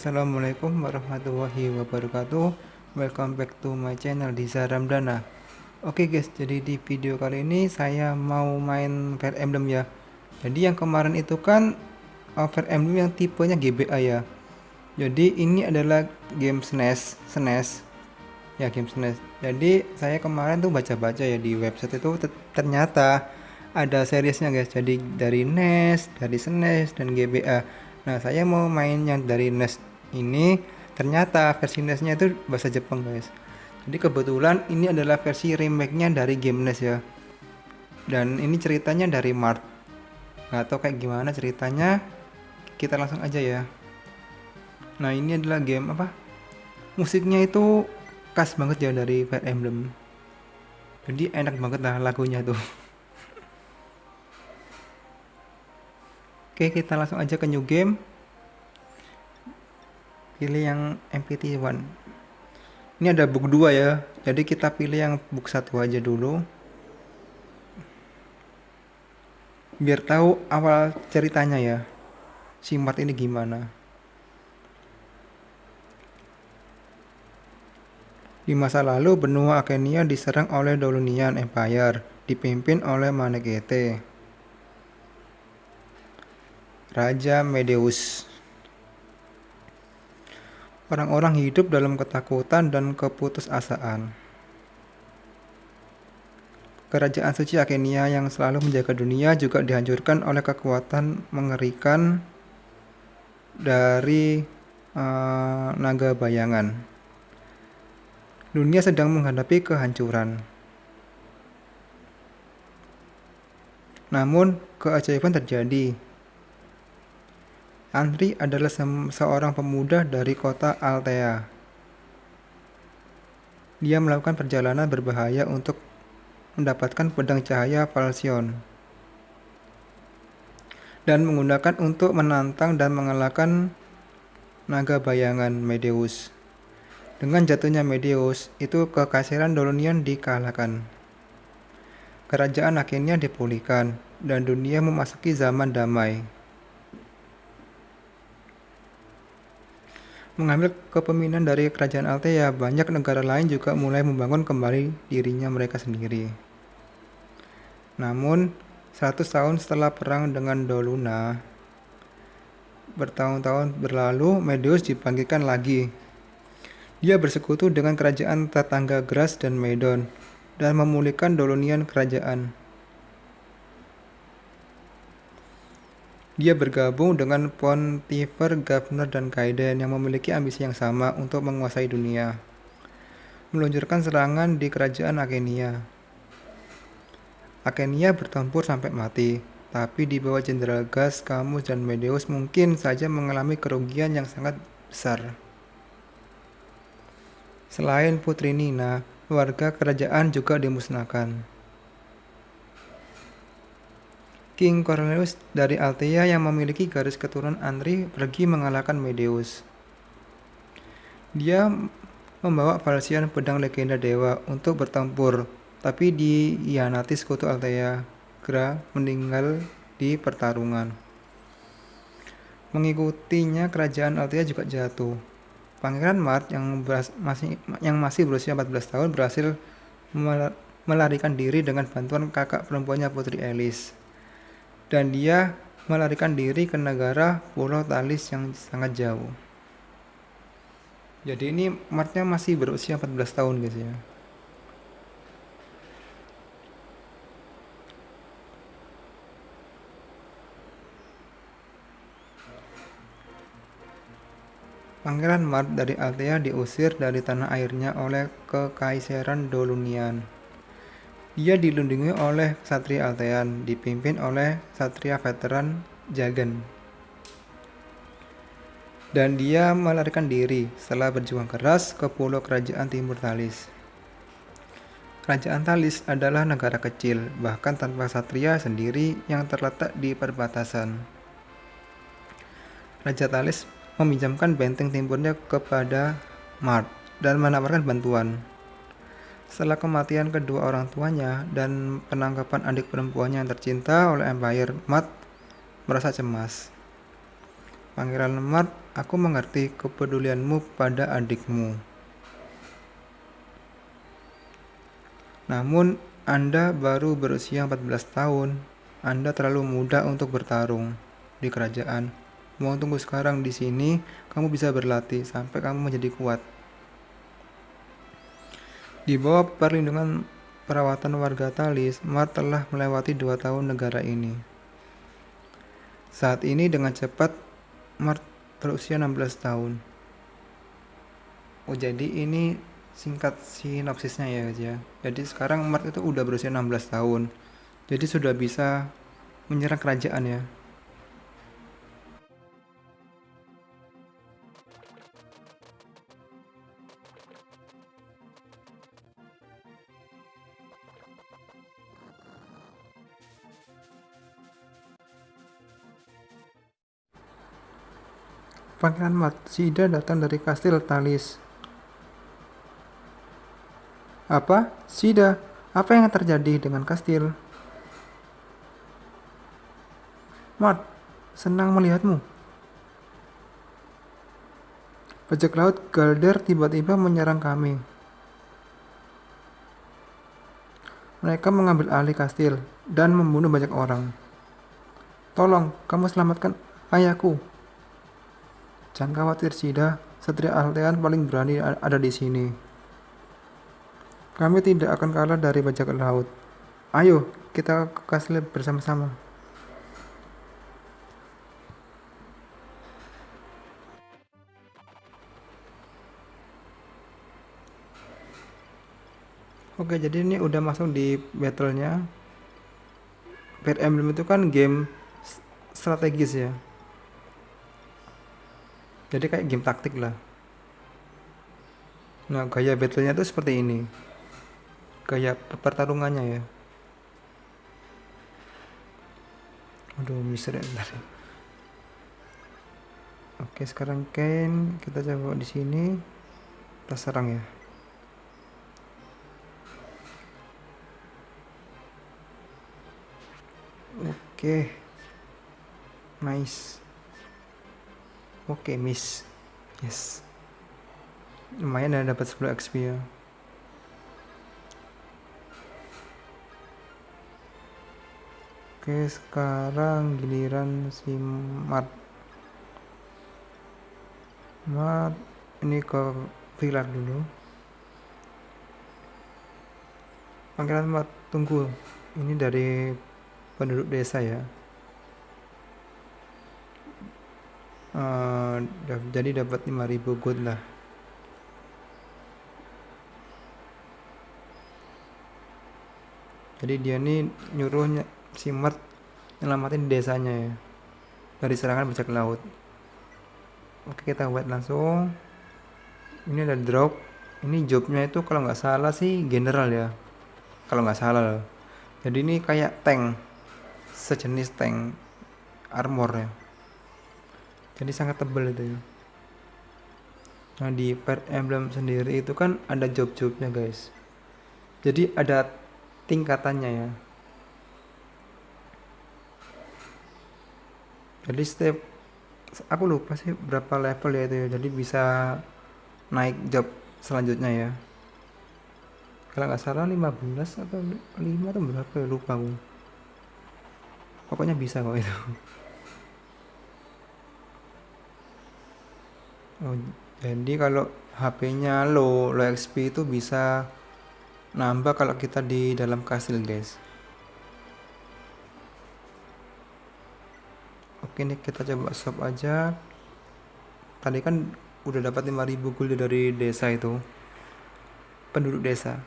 Assalamualaikum warahmatullahi wabarakatuh. Welcome back to my channel Diza Ramdana. Oke guys, jadi di video kali ini saya mau main Fire Emblem ya. Jadi yang kemarin itu kan Fire Emblem yang tipenya GBA ya. Jadi ini adalah game SNES. Ya, game SNES. Jadi saya kemarin tuh baca-baca ya di website itu ternyata ada seriesnya guys. Jadi dari NES, dari SNES dan GBA. Nah, saya mau main yang dari NES ini, ternyata versi NES-nya itu bahasa Jepang guys. Jadi kebetulan ini adalah versi remake-nya dari game NES ya. Dan ini ceritanya dari Mart. Nggak tahu kayak gimana ceritanya, kita langsung aja ya. Nah, ini adalah game apa? Musiknya itu khas banget ya dari Fire Emblem. Jadi enak banget lah lagunya tuh. Oke, kita langsung aja ke new game. Pilih yang MPT1. Ini ada book 2 ya. Jadi kita pilih yang book 1 aja dulu. Biar tahu awal ceritanya ya. Si Mart ini gimana. Di masa lalu, benua Akenia diserang oleh Dolunian Empire, dipimpin oleh Manekete, Raja Medeus. Orang-orang hidup dalam ketakutan dan keputusasaan. Kerajaan suci Akenia yang selalu menjaga dunia juga dihancurkan oleh kekuatan mengerikan dari naga bayangan. Dunia sedang menghadapi kehancuran. Namun, keajaiban terjadi. Andri adalah seorang pemuda dari kota Altea. Dia melakukan perjalanan berbahaya untuk mendapatkan pedang cahaya Falsion dan menggunakan untuk menantang dan mengalahkan naga bayangan Medeus. Dengan jatuhnya Medeus, itu kekaisaran Dolunian dikalahkan. Kerajaan akhirnya dipulihkan dan dunia memasuki zaman damai. Mengambil kepemimpinan dari kerajaan Altea, banyak negara lain juga mulai membangun kembali dirinya mereka sendiri. Namun, 100 tahun setelah perang dengan Doluna, bertahun-tahun berlalu, Medeus dibangkitkan lagi. Dia bersekutu dengan kerajaan tetangga Gras dan Maedon dan memulihkan Dolunian kerajaan. Dia bergabung dengan Pontifer, Gavner, dan Kaiden yang memiliki ambisi yang sama untuk menguasai dunia, meluncurkan serangan di kerajaan Akenia. Akenia bertempur sampai mati, tapi di bawah Jenderal Gas, Camus, dan Medeus mungkin saja mengalami kerugian yang sangat besar. Selain Putri Nina, warga kerajaan juga dimusnahkan. King Cornelius dari Altea yang memiliki garis keturunan Andri pergi mengalahkan Medeus. Dia membawa Falsion, pedang legenda dewa, untuk bertempur, tapi dihianati sekutu Altea. Gra meninggal di pertarungan. Mengikutinya, kerajaan Altea juga jatuh. Pangeran Mart yang masih berusia 14 tahun berhasil melarikan diri dengan bantuan kakak perempuannya Putri Elis. Dan dia melarikan diri ke negara Pulau Talis yang sangat jauh. Jadi ini Martnya masih berusia 14 tahun guys ya. Pangeran Mart dari Altea diusir dari tanah airnya oleh Kekaisaran Dolunian. Dia dilindungi oleh Ksatria Altean, dipimpin oleh Ksatria veteran Jagan. Dan dia melarikan diri setelah berjuang keras ke pulau kerajaan Timur Talis. Kerajaan Talis adalah negara kecil, bahkan tanpa ksatria sendiri yang terletak di perbatasan. Raja Talis meminjamkan benteng timurnya kepada Mart dan menawarkan bantuan. Setelah kematian kedua orang tuanya dan penangkapan adik perempuannya yang tercinta oleh Empire, Mart merasa cemas. Pangeran Mart, aku mengerti kepedulianmu pada adikmu. Namun, Anda baru berusia 14 tahun. Anda terlalu muda untuk bertarung di kerajaan. Mau tunggu sekarang di sini, kamu bisa berlatih sampai kamu menjadi kuat. Di bawah perlindungan perawatan warga Talis, Mart telah melewati 2 tahun negara ini. Saat ini dengan cepat, Mart berusia 16 tahun. Oh, jadi ini singkat sinopsisnya ya guys ya. Jadi sekarang Mart itu udah berusia 16 tahun. Jadi sudah bisa menyerang kerajaan ya. Pangeran Mart, Sida datang dari kastil Talis. Apa? Sida, apa yang terjadi dengan kastil? Mart, senang melihatmu. Bajak laut Galder tiba-tiba menyerang kami. Mereka mengambil alih kastil dan membunuh banyak orang. Tolong, kamu selamatkan ayahku. Jangan khawatir, Sida. Satria Altean paling berani ada di sini. Kami tidak akan kalah dari bajak laut. Ayo, kita ke kastil bersama-sama. Oke, jadi ini udah masuk di battle-nya. Fire Emblem itu kan game strategis ya. Jadi kayak game taktik lah. Nah, gaya battle-nya tuh seperti ini. Gaya pertarungannya ya. Aduh, miser ya bentar. Oke, sekarang Ken kita coba di sini. Kita serang ya. Oke. Nice. Oke, miss. Yes. Lumayan ya dapat 10 XP ya. Oke, sekarang giliran si Mart. Mart ini ke villa dulu. Pangeran Mart, tunggu. Ini dari penduduk desa ya. Jadi dapat 5.000 gold lah. Jadi dia nih nyuruh si Mart nyelamatin desanya ya dari serangan bajak laut. Oke, kita buat langsung. Ini ada drop. Ini jobnya itu kalau nggak salah sih general ya, kalau nggak salah loh. Jadi ini kayak tank, sejenis tank armor ya. Jadi sangat tebal itu ya. Nah, di Fire Emblem sendiri itu kan ada job-jobnya guys. Jadi ada tingkatannya ya. Jadi setiap, aku lupa sih berapa level ya itu ya. Jadi bisa naik job selanjutnya ya. Kalau nggak salah 15 atau 5 atau berapa ya, lupa aku. Pokoknya bisa kok itu. Oh, jadi kalau HP-nya low XP itu bisa nambah kalau kita di dalam kastil guys. Oke, nih kita coba shop aja. Tadi kan udah dapat 5.000 gold dari desa itu, penduduk desa.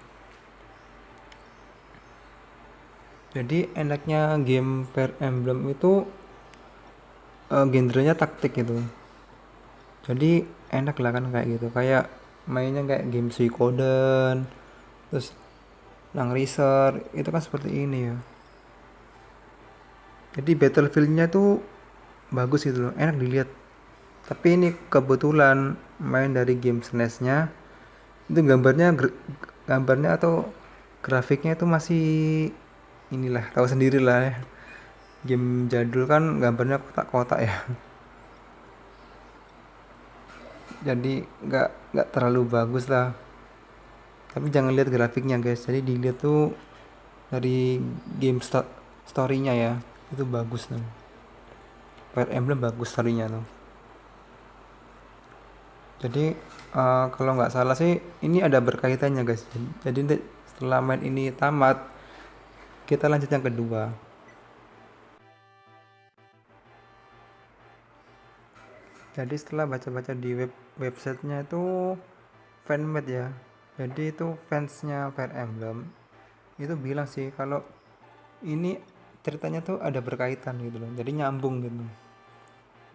Jadi enaknya game Fire Emblem itu genrenya taktik gitu. Jadi enak lah kan kayak gitu, kayak mainnya kayak game Suikoden, terus Langrisser, itu kan seperti ini ya. Jadi battlefieldnya tuh bagus gitu loh, enak dilihat. Tapi ini kebetulan main dari game SNES-nya, itu gambarnya atau grafiknya itu masih inilah, tahu sendiri lah ya. Game jadul kan gambarnya kotak-kotak ya. jadi nggak terlalu bagus lah, tapi jangan lihat grafiknya guys, jadi dilihat tuh dari storynya ya, itu bagus tuh. Fire Emblem bagus storynya tuh. Jadi kalau nggak salah sih ini ada berkaitannya guys, jadi nanti setelah main ini tamat kita lanjut yang kedua. Jadi setelah baca-baca di websitenya itu fanmade ya, jadi itu fansnya Fire Emblem itu bilang sih kalau ini ceritanya tuh ada berkaitan gitu loh, jadi nyambung gitu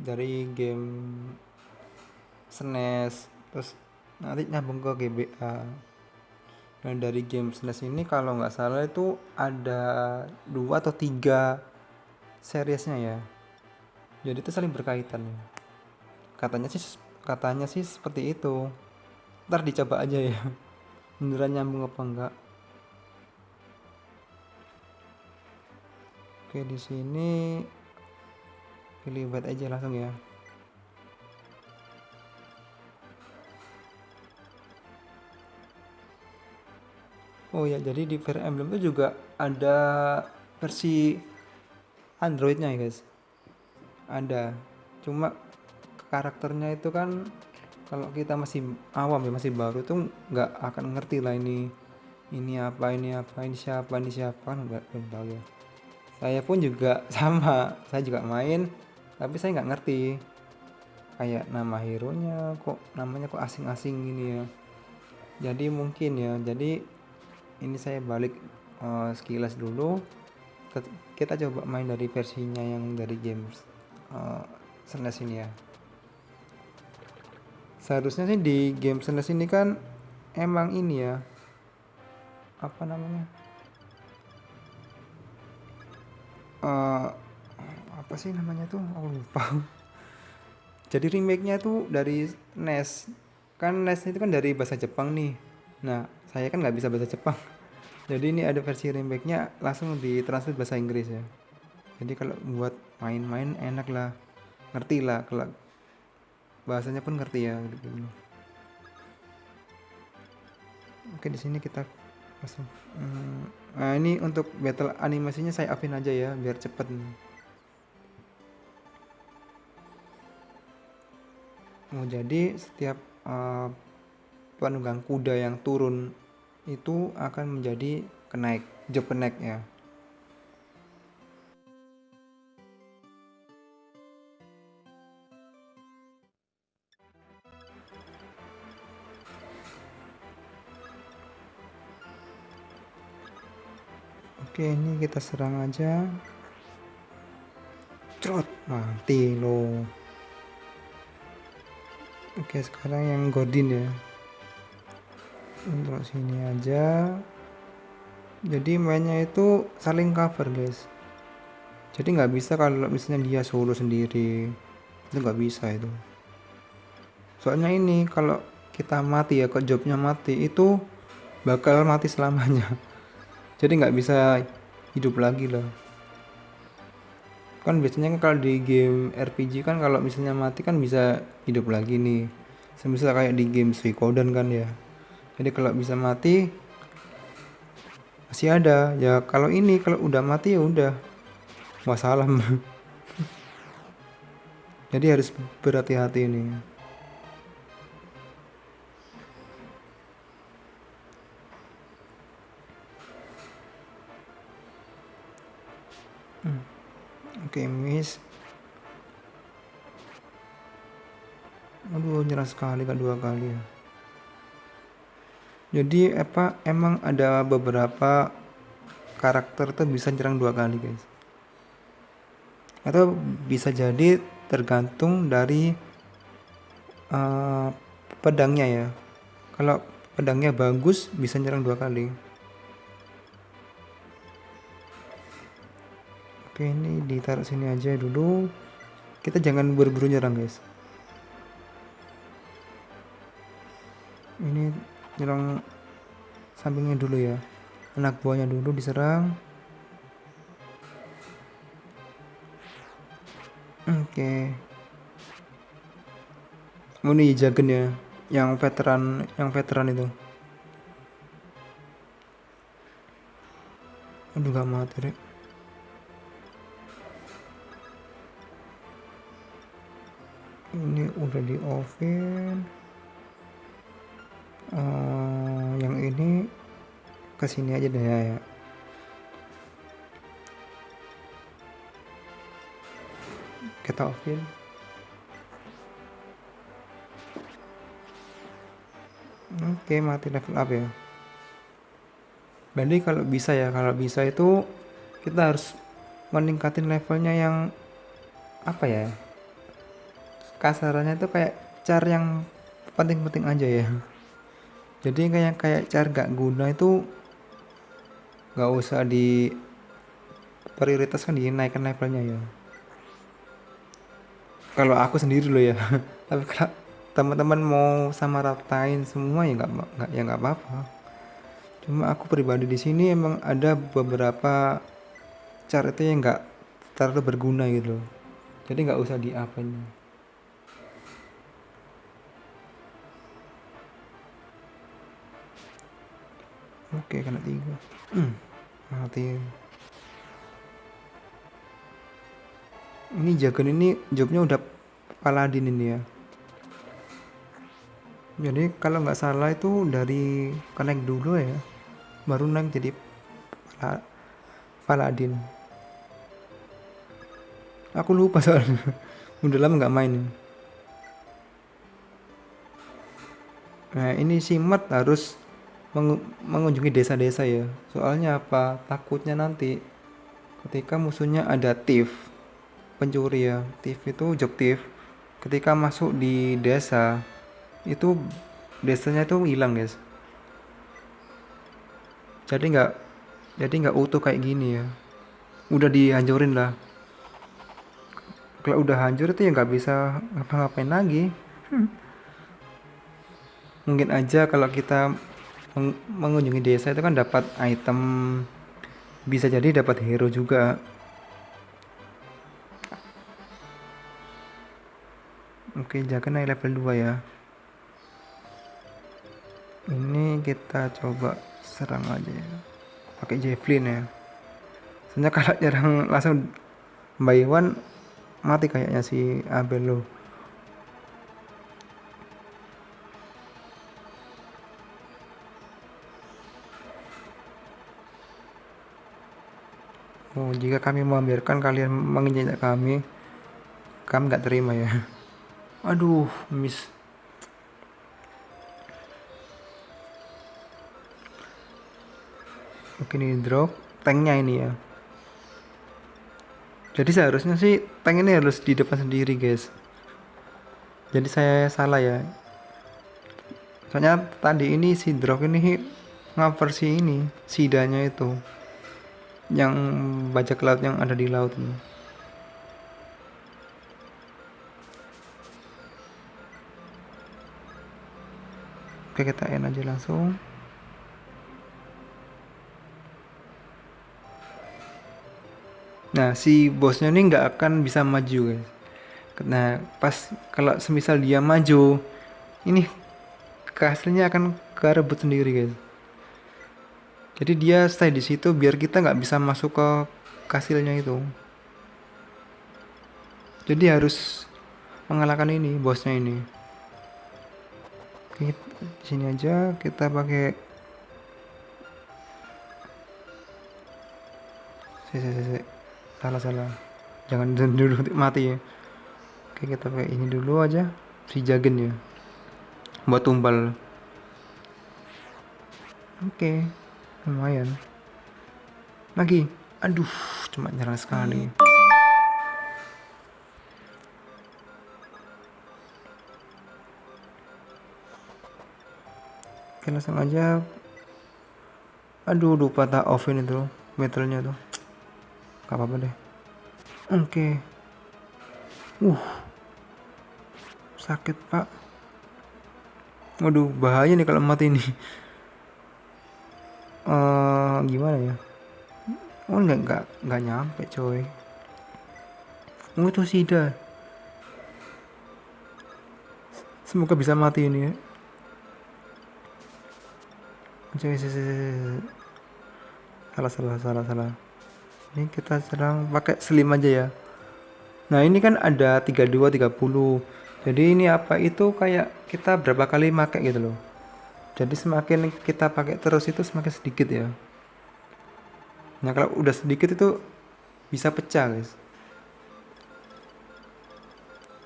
dari game SNES terus nanti nyambung ke GBA. Dan dari game SNES ini kalau nggak salah itu ada 2 atau 3 seriesnya ya, jadi itu saling berkaitan ya. Katanya sih seperti itu, ntar dicoba aja ya beneran nyambung apa enggak. Oke, di sini pilih buat aja langsung ya. Oh ya, jadi di Fire Emblem itu juga ada versi Androidnya ya guys, ada. Cuma karakternya itu kan kalau kita masih awam ya, masih baru tuh nggak akan ngerti lah ini apa, ini siapa kan nggak, belum tahu ya. Saya pun juga sama, saya juga main tapi saya nggak ngerti kayak nama hero nya, kok namanya kok asing-asing gini ya. Jadi mungkin ya, jadi ini saya balik sekilas dulu, kita coba main dari versinya yang dari games SNES ini ya. Seharusnya sih di game SNES ini kan emang ini ya, apa namanya, apa sih namanya tuh, aku lupa. Jadi remake-nya tuh dari NES, kan NES itu kan dari bahasa Jepang nih. Nah saya kan nggak bisa bahasa Jepang, jadi ini ada versi remake-nya langsung ditranslate bahasa Inggris ya. Jadi kalau buat main-main enak lah, ngerti lah, kalau bahasanya pun ngerti ya gitu. Oke, di sini kita langsung nah ini untuk battle animasinya saya upin aja ya biar cepet. Jadi setiap penunggang kuda yang turun itu akan menjadi job kenaik ya. Oke, ini kita serang aja. Trot, mati lo. Oke, sekarang yang Godin ya. Untuk sini aja. Jadi mainnya itu saling cover guys. Jadi nggak bisa kalau misalnya dia solo sendiri, itu nggak bisa itu. Soalnya ini kalau kita mati ya, kok jobnya mati itu bakal mati selamanya. Jadi nggak bisa hidup lagi lah. Kan biasanya kalau di game RPG kan kalau misalnya mati kan bisa hidup lagi nih. Semisal kayak di game Suikoden kan ya. Jadi kalau bisa mati masih ada. Ya kalau ini kalau udah mati ya udah wassalam. Jadi harus berhati-hati nih. Oke, miss. Aduh, nyerah sekali kan 2 kali ya. Jadi emang ada beberapa karakter tuh bisa nyerang 2 kali guys. Atau bisa jadi tergantung dari pedangnya ya. Kalau pedangnya bagus bisa nyerang 2 kali. Oke, ini ditaruh sini aja dulu. Kita jangan buru-buru nyerang guys. Ini nyerang sampingnya dulu ya. Anak buahnya dulu diserang. Oke. Ini Jagen ya, yang veteran itu. Aduh gak mati Rek. Ini udah di oven. Yang ini kesini aja deh ya. Kita oven. Oke, mati level up ya. Berarti kalau bisa itu kita harus meningkatin levelnya yang apa ya? Kasarannya itu kayak cara yang penting-penting aja ya. Jadi kayak cara gak guna itu gak usah di prioritaskan, dinaikkan levelnya ya. Kalau aku sendiri loh ya. Tapi kalau teman-teman mau sama ratain semua ya nggak apa-apa. Cuma aku pribadi di sini emang ada beberapa cara itu yang nggak terlalu berguna gitu loh. Jadi nggak usah di-up-in. Oke, kena 3. Mati. Ini Jagen ini jobnya udah paladin ini ya. Jadi kalau nggak salah itu dari connect dulu ya, baru naik jadi paladin. Aku lupa soalnya. Udah lama nggak main. Nah ini si Mat harus mengunjungi desa-desa ya. Soalnya apa? Takutnya nanti ketika musuhnya ada thief, pencuri ya. Thief itu job thief. Ketika masuk di desa itu desanya itu hilang guys. Jadi nggak utuh kayak gini ya. Udah dihancurin lah. Kalau udah hancur itu ya nggak bisa ngapa-ngapain lagi. Mungkin aja kalau kita mengunjungi desa itu kan dapat item, bisa jadi dapat hero juga. Oke, jangan naik level 2 ya. Ini kita coba serang aja ya, pakai javelin ya. Soalnya kalau nyerang langsung by one mati kayaknya si Abel lo. Oh, jika kami membiarkan kalian menginjak kami nggak terima ya. Aduh, miss. Oke, ini drop tanknya ini ya. Jadi seharusnya sih tank ini harus di depan sendiri guys. Jadi saya salah ya. Soalnya tadi ini si drop ini nge-versi ini sidanya itu, yang bajak laut yang ada di laut ini. Oke, kita end aja langsung. Nah si bosnya ini nggak akan bisa maju guys. Nah pas kalau semisal dia maju, ini hasilnya akan kerebut sendiri guys. Jadi dia stay di situ biar kita nggak bisa masuk ke hasilnya itu. Jadi harus mengalahkan ini bosnya ini. Oke, di sini aja kita pakai. Salah. Jangan dulu mati ya. Oke, kita pakai ini dulu aja. Si Jagen ya. Buat tumbal. Oke, lumayan. Lagi. Aduh, cuma nyerang sekali. Oke, langsung aja. Aduh, lupa tak offin itu metalnya tuh. Gak apa-apa deh. Oke. Sakit pak. Waduh, bahaya nih kalau mati ini. Gimana ya? Oh nggak nyampe coy. Oh itu Sida. Semoga bisa mati ini ya. Salah. Ini kita serang pakai slim aja ya. Nah ini kan ada 32 30. Jadi ini apa itu kayak kita berapa kali pakai gitu loh. Jadi semakin kita pakai terus itu semakin sedikit ya. Nah kalau udah sedikit itu bisa pecah guys.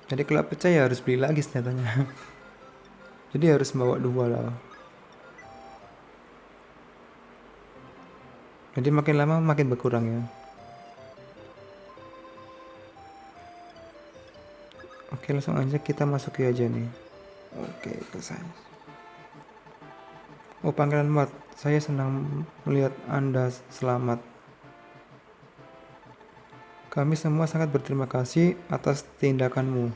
Jadi kalau pecah ya harus beli lagi senjatanya. Jadi harus bawa 2 lah. Jadi makin lama makin berkurang ya. Oke langsung aja kita masuki aja nih. Oke ke saya. Oh Pangeran Mat, saya senang melihat Anda selamat. Kami semua sangat berterima kasih atas tindakanmu.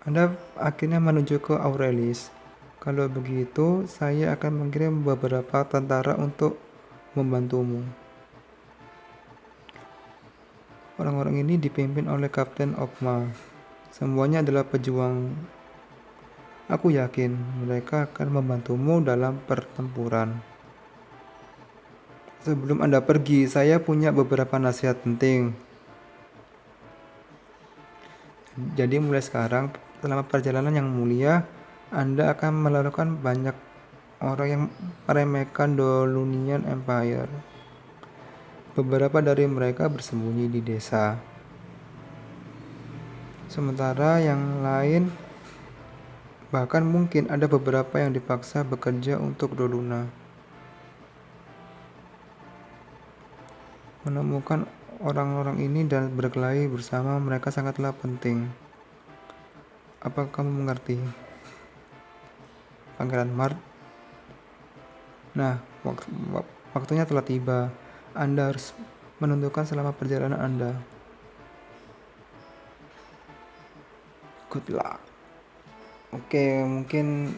Anda akhirnya menuju ke Aurelis. Kalau begitu, saya akan mengirim beberapa tentara untuk membantumu. Orang-orang ini dipimpin oleh Kapten Okma. Semuanya adalah pejuang. Aku yakin mereka akan membantumu dalam pertempuran. Sebelum Anda pergi, saya punya beberapa nasihat penting. Jadi mulai sekarang, selama perjalanan yang mulia, Anda akan melakukan banyak orang yang meremehkan Dolunian Empire. Beberapa dari mereka bersembunyi di desa. Sementara yang lain, bahkan mungkin ada beberapa yang dipaksa bekerja untuk Doluna. Menemukan orang-orang ini dan berkelahi bersama mereka sangatlah penting. Apa kamu mengerti? Pangeran Mart. Nah, waktunya telah tiba. Anda harus menentukan selama perjalanan Anda. Good luck. Oke, mungkin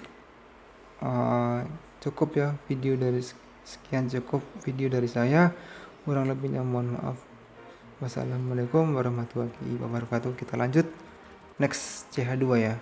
cukup ya video dari cukup video dari saya. Kurang lebihnya mohon maaf. Wassalamualaikum warahmatullahi wabarakatuh. Kita lanjut next CH2 ya.